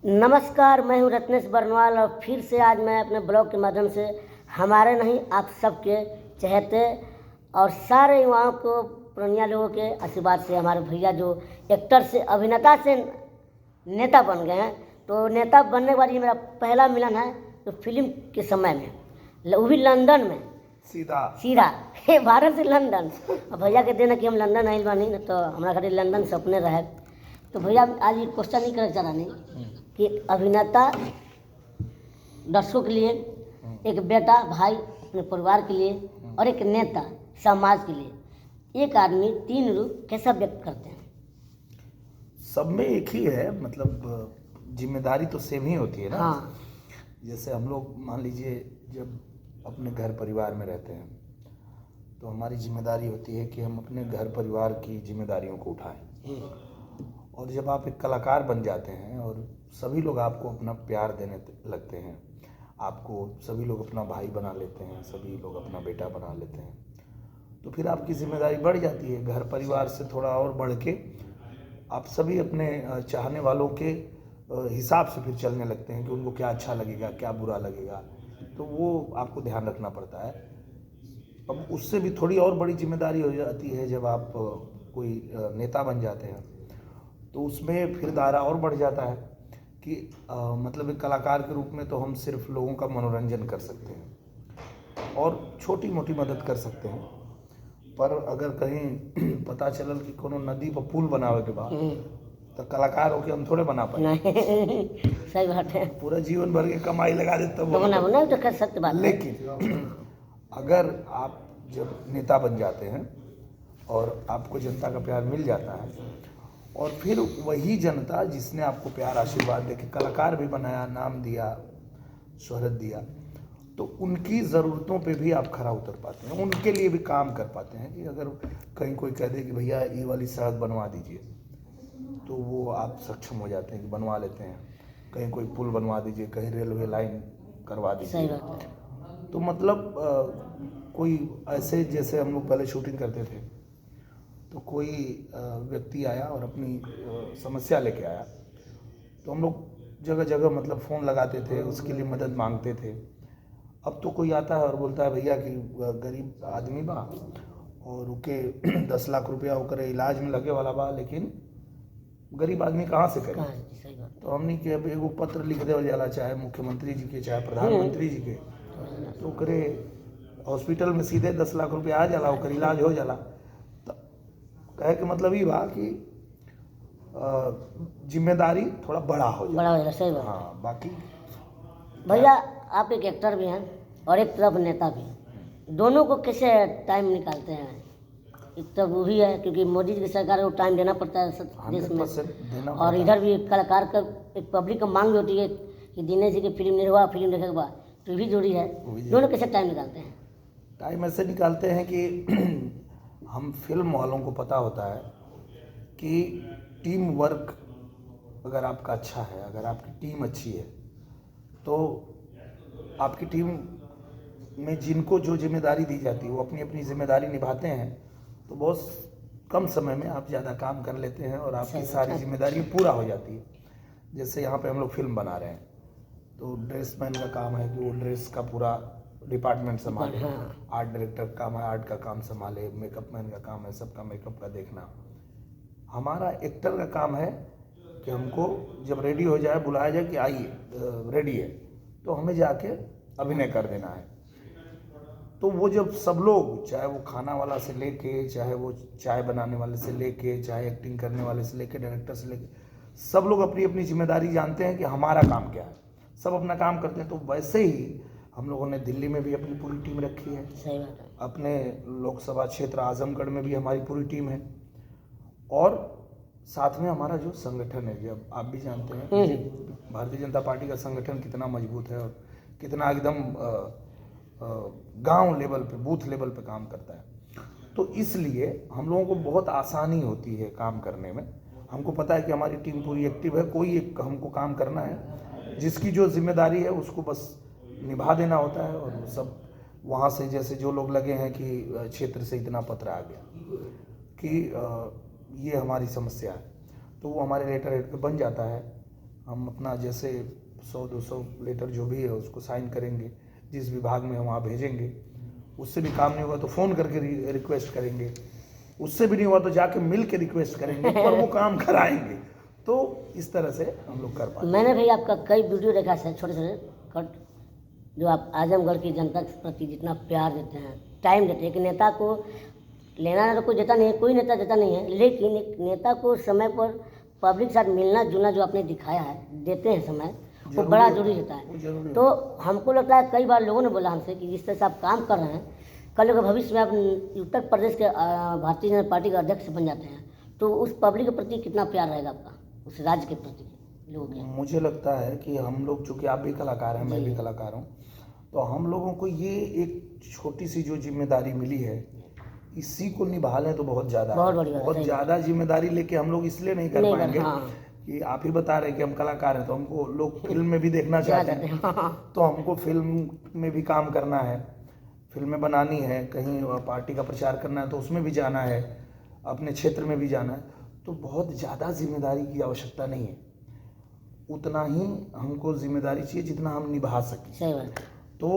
नमस्कार, मैं हूँ रत्नेश बरनवाल और फिर से आज मैं अपने ब्लॉग के माध्यम से हमारे नहीं आप सबके चहेते और सारे युवाओं को पुरानिया लोगों के आशीर्वाद से हमारे भैया जो एक्टर से अभिनेता से नेता बन गए हैं। तो नेता बनने के बाद ये मेरा पहला मिलन है तो फिल्म के समय में, वो भी लंदन में, सीधा भारत से लंदन। और भैया के देना कि हम लंदन आइल बानी न, तो हमारा खातिर लंदन सपने रहे। तो भैया आज ये क्वेश्चन नहीं करे चाह नहीं कि अभिनेता दर्शकों के लिए, एक बेटा भाई अपने परिवार के लिए और एक नेता समाज के लिए, एक आदमी तीन रूप कैसा व्यक्त करते हैं? सब में एक ही है, मतलब जिम्मेदारी तो सेम ही होती है ना। हाँ। जैसे हम लोग मान लीजिए जब अपने घर परिवार में रहते हैं तो हमारी जिम्मेदारी होती है कि हम अपने घर परिवार की जिम्मेदारियों को उठाएं। और जब आप एक कलाकार बन जाते हैं और सभी लोग आपको अपना प्यार देने लगते हैं, आपको सभी लोग अपना भाई बना लेते हैं, सभी लोग अपना बेटा बना लेते हैं, तो फिर आपकी जिम्मेदारी बढ़ जाती है। घर परिवार से थोड़ा और बढ़ के आप सभी अपने चाहने वालों के हिसाब से फिर चलने लगते हैं कि उनको क्या अच्छा लगेगा, क्या बुरा लगेगा, तो वो आपको ध्यान रखना पड़ता है। अब उससे भी थोड़ी और बड़ी जिम्मेदारी हो जाती है जब आप कोई नेता बन जाते हैं, तो उसमें फिर दायरा और बढ़ जाता है कि मतलब एक कलाकार के रूप में तो हम सिर्फ लोगों का मनोरंजन कर सकते हैं और छोटी मोटी मदद कर सकते हैं। पर अगर कहीं पता चलल कि कोनो नदी पर पुल बनावे के बाद, तो कलाकार होके हम थोड़े बना पाए। सही बात है। पूरा जीवन भर के कमाई लगा देते तो बना तो कर सकते बात। लेकिन अगर आप जब नेता बन जाते हैं और आपको जनता का प्यार मिल जाता है और फिर वही जनता जिसने आपको प्यार आशीर्वाद देके कलाकार भी बनाया, नाम दिया, शोहरत दिया, तो उनकी ज़रूरतों पे भी आप खरा उतर पाते हैं, उनके लिए भी काम कर पाते हैं। कि अगर कहीं कोई कह दे कि भैया ये वाली सड़क बनवा दीजिए, तो वो आप सक्षम हो जाते हैं कि बनवा लेते हैं। कहीं कोई पुल बनवा दीजिए, कहीं रेलवे लाइन करवा दीजिए। तो मतलब कोई ऐसे, जैसे हम लोग पहले शूटिंग करते थे तो कोई व्यक्ति आया और अपनी समस्या लेके आया, तो हम लोग जगह जगह मतलब फ़ोन लगाते थे, उसके लिए मदद मांगते थे। अब तो कोई आता है और बोलता है भैया कि गरीब आदमी बा और उके 10 लाख रुपया होकर इलाज में लगे वाला बा, लेकिन गरीब आदमी कहाँ से करे। तो हमने कि अब एगो पत्र लिख दे जाला, चाहे मुख्यमंत्री जी के चाहे प्रधानमंत्री जी के, तो करे हॉस्पिटल में सीधे 10 लाख रुपया आ जाला, ओकर इलाज हो जाला। तो कहे के मतलब ये बा कि जिम्मेदारी थोड़ा बड़ा हो जाला। सही बात। हाँ, बाकी भैया आप एक एक्टर भी हैं और एक तरफ नेता भी, दोनों को कैसे टाइम निकालते हैं? एक तरफ वो भी है क्योंकि मोदी जी की सरकार को टाइम देना पड़ता है देश में, और इधर भी कलाकार का एक पब्लिक का मांग भी होती है कि दिनेश जी की फिल्म निर्वाह फिल्म देखे के बाद, तो भी जरूरी है। दोनों कैसे टाइम निकालते हैं? टाइम ऐसे निकालते हैं कि हम फिल्म वालों को पता होता है कि टीम वर्क अगर आपका अच्छा है, अगर आपकी टीम अच्छी है, तो आपकी टीम में जिनको जो जिम्मेदारी दी जाती है वो अपनी अपनी जिम्मेदारी निभाते हैं, तो बहुत कम समय में आप ज़्यादा काम कर लेते हैं और आपकी सारी जिम्मेदारी पूरा हो जाती है। जैसे यहाँ पे हम लोग फिल्म बना रहे हैं, तो ड्रेसमैन का काम है कि वो ड्रेस का पूरा डिपार्टमेंट संभाले, आर्ट डायरेक्टर का काम है आर्ट का काम संभाले, मेकअप मैन का काम है सबका मेकअप का देखना। हमारा एक्टर का काम है कि हमको जब रेडी हो जाए, बुलाया जाए कि आइए रेडी है, तो हमें जाके अभिनय कर देना है। तो वो जब सब लोग, चाहे वो खाना वाला से लेके, चाहे वो चाय बनाने वाले से लेके, चाहे एक्टिंग करने वाले से लेके, डायरेक्टर से लेके, सब लोग अपनी अपनी जिम्मेदारी जानते हैं कि हमारा काम क्या है, सब अपना काम करते हैं। तो वैसे ही हम लोगों ने दिल्ली में भी अपनी पूरी टीम रखी है। सही बात है। अपने लोकसभा क्षेत्र आजमगढ़ में भी हमारी पूरी टीम है, और साथ में हमारा जो संगठन है, जब आप भी जानते हैं भारतीय जनता पार्टी का संगठन कितना मजबूत है और कितना एकदम गांव लेवल पे, बूथ लेवल पे काम करता है। तो इसलिए हम लोगों को बहुत आसानी होती है काम करने में। हमको पता है कि हमारी टीम पूरी एक्टिव है, कोई एक हमको काम करना है, जिसकी जो जिम्मेदारी है उसको बस निभा देना होता है। और सब वहाँ से, जैसे जो लोग लगे हैं कि क्षेत्र से इतना पत्र आ गया कि ये हमारी समस्या है, तो वो हमारे लेटर हेड पे बन जाता है हम अपना जैसे 100-200 लेटर जो भी है उसको साइन करेंगे, जिस विभाग में हम वहाँ भेजेंगे। उससे भी काम नहीं हुआ तो फ़ोन करके रिक्वेस्ट करेंगे, उससे भी नहीं हुआ तो जाके मिल के रिक्वेस्ट करेंगे और वो काम कराएंगे। तो इस तरह से हम लोग कर पाते। मैंने भी आपका कई वीडियो देखा है, छोटे छोटे कट, जो आप आजमगढ़ की जनता के प्रति जितना प्यार देते हैं, टाइम देते हैं। एक नेता को लेना तो कोई देता नहीं है, कोई नेता देता नहीं है, लेकिन एक नेता को समय पर पब्लिक के साथ मिलना जुलना जो आपने दिखाया है, देते हैं समय, वो बड़ा जरूरी होता है। तो हमको लगता है कई बार लोगों ने बोला हमसे कि जिस तरह से आप काम कर रहे हैं, कल अगर भविष्य में आप उत्तर प्रदेश के भारतीय जनता पार्टी के अध्यक्ष बन जाते हैं, तो उस पब्लिक के प्रति कितना प्यार रहेगा आपका, उस राज्य के प्रति लोगों के? मुझे लगता है कि हम लोग, चूँकि आप भी कलाकार हैं, मैं भी कलाकार हूँ, तो हम लोगों को ये एक छोटी सी जो जिम्मेदारी मिली है, इसी को निभा लें तो बहुत ज़्यादा, बहुत ज़्यादा जिम्मेदारी लेके हम लोग इसलिए नहीं कर पाएंगे कि आप ही बता रहे हैं कि हम कलाकार हैं, तो हमको लोग फिल्म में भी देखना चाहते हैं, तो हमको फिल्म में भी काम करना है, फिल्में बनानी है, कहीं पार्टी का प्रचार करना है तो उसमें भी जाना है, अपने क्षेत्र में भी जाना है, तो बहुत ज़्यादा जिम्मेदारी की आवश्यकता नहीं है। उतना ही हमको जिम्मेदारी चाहिए जितना हम निभा सकें। सही बात। तो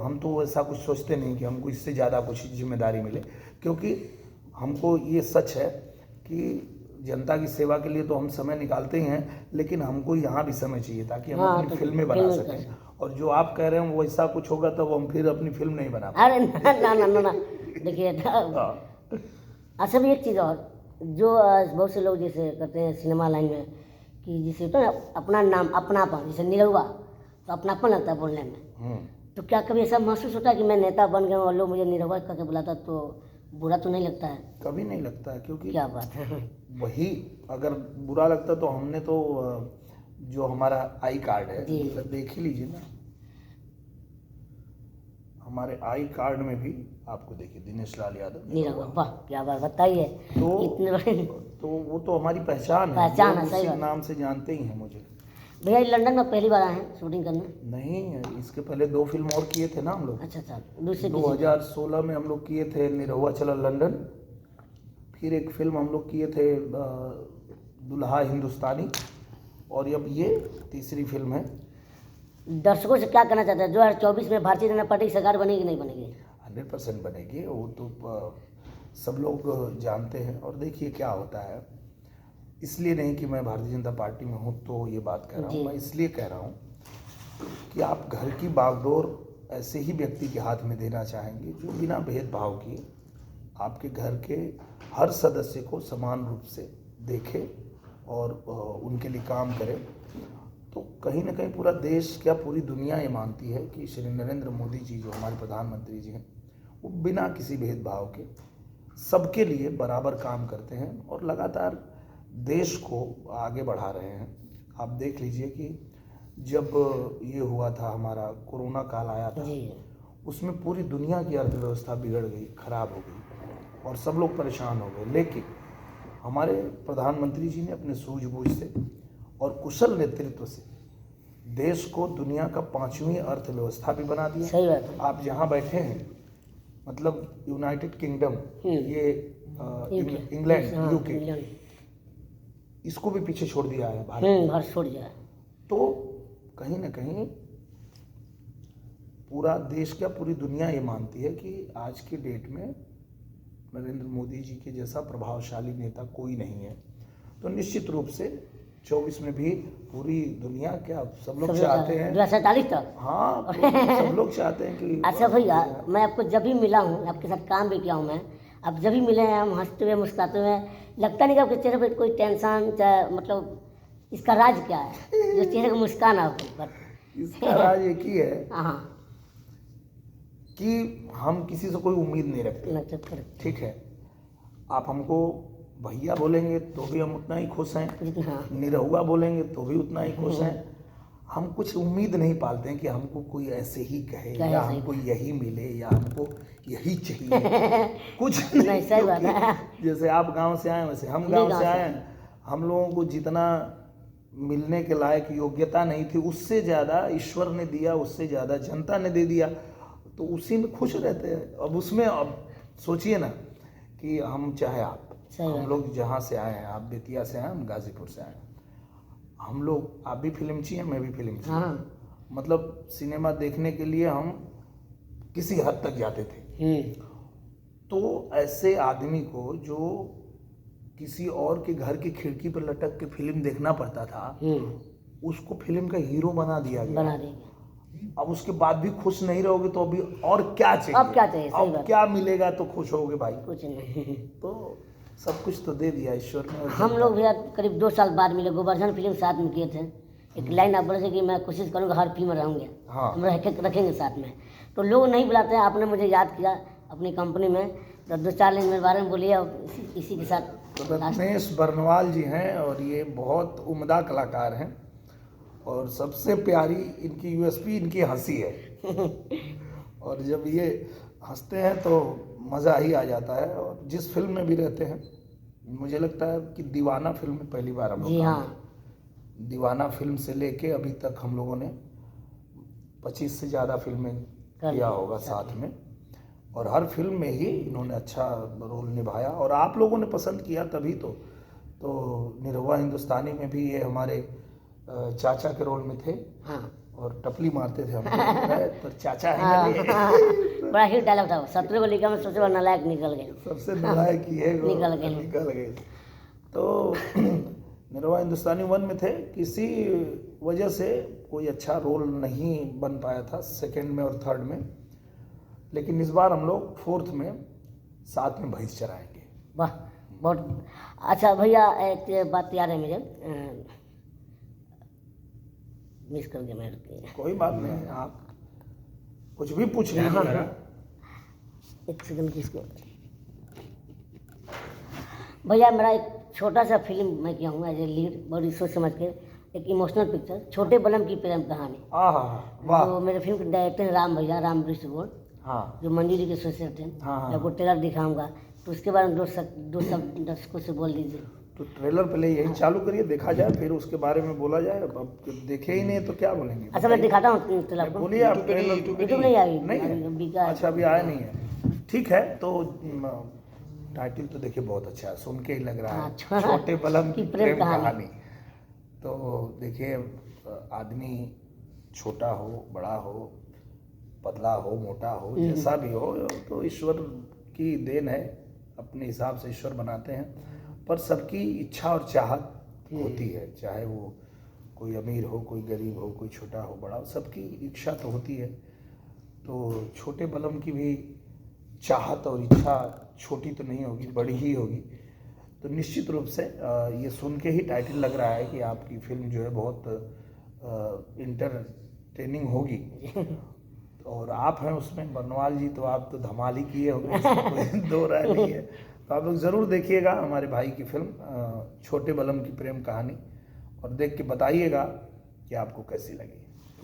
हम तो ऐसा कुछ सोचते नहीं कि हमको इससे ज़्यादा कुछ जिम्मेदारी मिले, क्योंकि हमको ये सच है कि जनता की सेवा के लिए तो हम समय निकालते ही हैं, लेकिन हमको यहाँ भी समय चाहिए ताकि हम अपनी फिल्में बना सकें। और जो आप कह रहे हैं वो ऐसा कुछ होगा तब हम फिर अपनी फिल्म नहीं बना पाएंगे। अरे ना ना ना ना, देखिए अच्छा भी एक चीज़ और, जो बहुत से लोग जैसे करते हैं सिनेमा लाइन में कि जिसे तो अपना नाम अपनापन, जैसे निरहुआ, तो अपनापन लगता है बोलने में। तो क्या कभी ऐसा महसूस होता है कि मैं नेता बन गया हूँ और लोग मुझे निरहुआ करके बुलाता, तो बुरा तो नहीं लगता है? कभी नहीं लगता है, क्योंकि क्या बात है। वही अगर बुरा लगता तो हमने तो जो हमारा आई कार्ड है देख ही लीजिए ना, हमारे आई कार्ड में भी आपको देखिए दिनेश लाल यादव निरहुआ, वाह क्या बात बताइए। तो वो तो हमारी पहचान है, उसी नाम से जानते ही हैं मुझे। भैया लंदन में पहली बार आए हैं शूटिंग करने? नहीं, इसके पहले 2 फिल्म और किए थे ना हम लोग। अच्छा, दूसरे 2016 में हम लोग किए थे निरहुआ चला लंदन, फिर एक फिल्म हम लोग किए थे दुल्हा हिंदुस्तानी, और अब ये तीसरी फिल्म है। दर्शकों से क्या कहना चाहते हैं, 2024 में भारतीय जनता पार्टी की सरकार बनेगी नहीं बनेगी? 100% बनेगी, वो तो सब लोग जानते हैं। और देखिए क्या होता है, इसलिए नहीं कि मैं भारतीय जनता पार्टी में हूँ तो ये बात कह रहा हूँ, मैं इसलिए कह रहा हूँ कि आप घर की बागडोर ऐसे ही व्यक्ति के हाथ में देना चाहेंगे जो बिना भेदभाव किए आपके घर के हर सदस्य को समान रूप से देखे और उनके लिए काम करे। तो कहीं ना कहीं पूरा देश, क्या पूरी दुनिया ये मानती है कि श्री नरेंद्र मोदी जी जो हमारे प्रधानमंत्री जी हैं, वो बिना किसी भेदभाव के सबके लिए बराबर काम करते हैं और लगातार देश को आगे बढ़ा रहे हैं। आप देख लीजिए कि जब ये हुआ था, हमारा कोरोना काल आया था, उसमें पूरी दुनिया की अर्थव्यवस्था बिगड़ गई, खराब हो गई और सब लोग परेशान हो गए, लेकिन हमारे प्रधानमंत्री जी ने अपने सूझबूझ से और कुशल नेतृत्व से देश को दुनिया का 5वीं अर्थव्यवस्था भी बना दिया। सही बात है। आप जहाँ बैठे हैं, मतलब यूनाइटेड किंगडम, ये इंग्लैंड, यूके, इसको भी पीछे छोड़ दिया है भारत छोड़ दिया है। तो कहीं ना कहीं पूरा देश, क्या पूरी दुनिया ये मानती है कि आज के डेट में नरेंद्र मोदी जी के जैसा प्रभावशाली नेता कोई नहीं है। तो निश्चित रूप से 24 में भी पूरी दुनिया, क्या सब लोग चाहते हैं 2047 तक। हाँ, सब लोग चाहते हैं कि अच्छा भैया, मैं आपको जब भी मिला हूँ, आपके साथ काम भी किया हूँ मैं, अब जब भी मिले हैं हम हंसते हुए मुस्कुराते हुए, लगता नहीं कि आपके चेहरे पर कोई टेंशन, चाहे मतलब इसका राज क्या है जो चेहरे को मुस्कान आ? इसका राज एक ही है हाँ, कि हम किसी से कोई उम्मीद नहीं रखते। ठीक है, आप हमको भैया बोलेंगे तो भी हम उतना ही खुश हैं, निरहुआ बोलेंगे तो भी उतना ही खुश हैं। हम कुछ उम्मीद नहीं पालते हैं कि हमको कोई ऐसे ही कहे या हमको यही मिले या हमको यही चाहिए, कुछ नहीं। सही बात है। जैसे आप गांव से आए वैसे हम गांव से आए हैं, हम लोगों को जितना मिलने के लायक योग्यता नहीं थी, उससे ज़्यादा ईश्वर ने दिया, उससे ज़्यादा जनता ने दे दिया, तो उसी में खुश रहते हैं। अब उसमें अब सोचिए ना कि हम चाहे आप, हम लोग जहाँ से आए हैं, आप बेतिया से आए, हम गाजीपुर से आए, हम लोग, आप भी फिल्मची हैं, मैं भी फिल्मची हूँ। हाँ। मतलब सिनेमा देखने के लिए हम किसी हद तक जाते थे। तो ऐसे आदमी को जो किसी और के घर की खिड़की पर लटक के फिल्म देखना पड़ता था, उसको फिल्म का हीरो बना दिया गया। बना देंगे। अब उसके बाद भी खुश नहीं रहोगे तो अभी और क्या चाहिए? अब क्या चाहिए? सही अब बात। क्या मिलेगा तो खुश होगे भाई? कुछ नहीं। तो सब कुछ तो दे दिया ईश्वर ने। और हम लोग भैया करीब 2 साल बाद मिले, गोवर्धन फिल्म साथ में किए थे। एक लाइन आप बोले थे कि मैं कोशिश करूँगा हर फिल्म में रहूँगा, हाँ। हम रखेंगे साथ में। तो लोग नहीं बुलाते हैं, आपने मुझे याद किया अपनी कंपनी में, तो 2-4 लाइन मेरे बारे में बोलिए, और इसी के साथ। तो रत्नेश बरनवाल जी हैं और ये बहुत उम्दा कलाकार हैं और सबसे प्यारी इनकी यूएसपी इनकी हंसी है। और जब ये हंसते हैं तो मज़ा ही आ जाता है। और जिस फिल्म में भी रहते हैं, मुझे लगता है कि दीवाना फिल्म में पहली बार हम लोग जी काम हाँ। किए। दीवाना फिल्म से लेके अभी तक हम लोगों ने 25 से ज़्यादा फिल्में किया होगा साथ में, और हर फिल्म में ही इन्होंने अच्छा रोल निभाया और आप लोगों ने पसंद किया तभी तो निरहुआ हिंदुस्तानी में भी ये हमारे चाचा के रोल में थे। हाँ। और टपली मारते थे हम पर चाचा है हाँ, ना ये। हाँ। बड़ा हिट डायलॉग था वो, 17 को लिखा में सबसे बड़ा नालायक निकल गए। सबसे नालायक ही है वो, निकल गए। तो निरहुआ हिंदुस्तानी 1 में थे, किसी वजह से कोई अच्छा रोल नहीं बन पाया था सेकंड में और थर्ड में, लेकिन इस बार हम लोग 4th में साथ में भैंस चराएंगे। वाह, बहुत अच्छा भैया। एक बात याद है मुझे, मिस कर गया मैं। कोई बात नहीं है, आप कुछ भी पूछ लीजिए। एक सेकंड किसको। भैया मेरा एक छोटा सा फिल्म मैं किया हूँ एज ए लीड, बड़ी सोच समझ के, एक इमोशनल पिक्चर, छोटे बलम की प्रेम कहानी। वाह। तो मेरे फिल्म के डायरेक्टर हैं राम भैया, राम गोल्ड, हाँ जो मंडी जी के सोशल थे। हाँ। आपको ट्रेलर दिखाऊंगा, तो उसके बारे में 2 शब्द दर्शकों से बोल दीजिए। तो ट्रेलर पहले यही चालू करिए, देखा जाए, फिर उसके बारे में बोला जाए। अब देखे ही नहीं तो क्या बोलेंगे? अच्छा मैं दिखाता हूँ ट्रेलर को। बोलिए आप। ट्रेलर यूट्यूब नहीं आई, नहीं है? अच्छा अभी आया नहीं है, ठीक है। तो टाइटल तो देखिए बहुत अच्छा है, सुन के ही लग रहा है, छोटे बलम की प्रेम कहानी। तो देखिए, आदमी छोटा हो, बड़ा हो, पतला हो, मोटा हो, जैसा भी हो, तो ईश्वर की देन है, अपने हिसाब से ईश्वर बनाते हैं। पर सबकी इच्छा और चाहत होती है, चाहे वो कोई अमीर हो, कोई गरीब हो, कोई छोटा हो, बड़ा हो, सबकी इच्छा तो होती है। तो छोटे बलम की भी चाहत और इच्छा छोटी तो नहीं होगी, बड़ी ही होगी। तो निश्चित रूप से ये सुन के ही टाइटल लग रहा है कि आपकी फिल्म जो है बहुत इंटरटेनिंग होगी। और आप हैं उसमें बरनवाल जी, तो आप तो धमाल ही किए होंगे, इसमें कोई 2 राय नहीं है। तो आप लोग ज़रूर देखिएगा हमारे भाई की फिल्म छोटे बलम की प्रेम कहानी, और देख के बताइएगा कि आपको कैसी लगी।